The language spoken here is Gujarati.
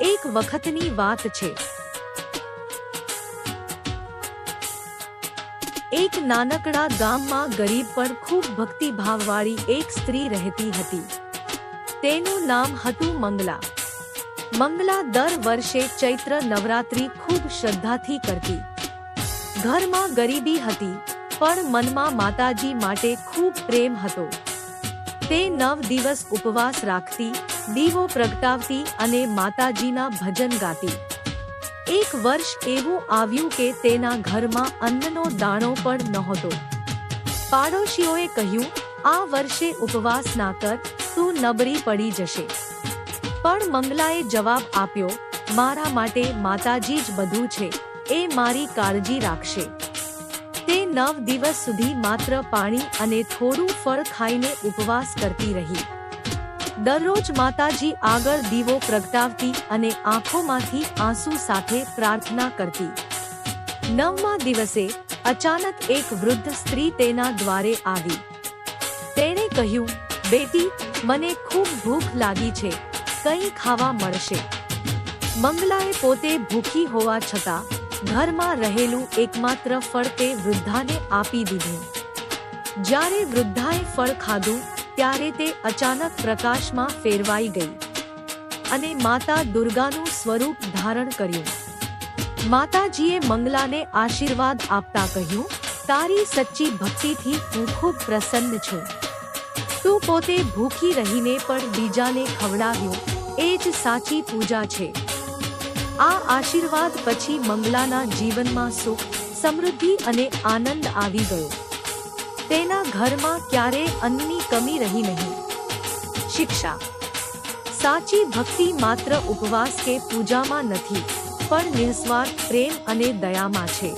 એક વખતની વાત છે, એક નાનકડા ગામમાં ગરીબ પણ ખૂબ ભક્તિભાવવાળી એક સ્ત્રી રહેતી હતી. તેનું નામ હતું મંગલા. મંગલા દર વર્ષે ચૈત્ર નવરાત્રિ ખૂબ શ્રદ્ધાથી કરતી. ઘરમાં ગરીબી હતી, પણ મનમાં માતાજી માટે ખૂબ પ્રેમ હતો. તે 9 દિવસ ઉપવાસ રાખતી, દીવો પ્રગટાવતી અને માતાજીના ભજન ગાતી. એક વર્ષ એવું આવ્યું કે તેના ઘરમાં અન્નનો દાણો પણ નહોતો. પાડોશીઓએ કહ્યું, આ વર્ષે ઉપવાસ ના કર, તું નબળી પડી જશે. પણ મંગલાએ જવાબ આપ્યો, મારા માટે માતાજી જ બધું છે, એ મારી કાળજી રાખશે. તે 9 દિવસ સુધી માત્ર પાણી અને થોડું ફળ ખાઈને ઉપવાસ કરતી રહી. દરરોજ માતાજી આગળ દીવો પ્રગટાવતી અને આંખોમાંથી આંસુ સાથે પ્રાર્થના કરતી. 9મા દિવસે અચાનક એક વૃદ્ધ સ્ત્રી તેના દ્વારે આવી. તેણે કહ્યું, બેટી, મને ખૂબ ભૂખ લાગી છે, કંઈ ખાવા મળશે? મંગલાએ પોતે ભૂખી હોવા છતાં ઘરમાં રહેલું એકમાત્ર ફળ તે વૃદ્ધાને આપી દીધું. જ્યારે વૃદ્ધાએ ફળ ખાધું ત્યારે તે અચાનક પ્રકાશમાં ફેરવાઈ ગઈ અને માતા દુર્ગાનું સ્વરૂપ ધારણ કર્યું. માતાજીએ મંગલાને આશીર્વાદ આપતા કહ્યું, તારી સચ્ચી ભક્તિથી હું ખૂબ પ્રસન્ન છું. તું પોતે ભૂખી રહીને પણ બીજાને ખવડાવ્યું, એ જ સાચી પૂજા છે. આ આશીર્વાદ પછી મંગલાના જીવનમાં સુખ, સમૃદ્ધિ અને આનંદ આવી ગયો. તેના ઘરમાં ક્યારેય અન્નની કમી રહી નહીં. શિક્ષા: સાચી ભક્તિ માત્ર ઉપવાસ કે પૂજામાં નથી, પણ નિસ્વાર્થ પ્રેમ અને દયામાં છે.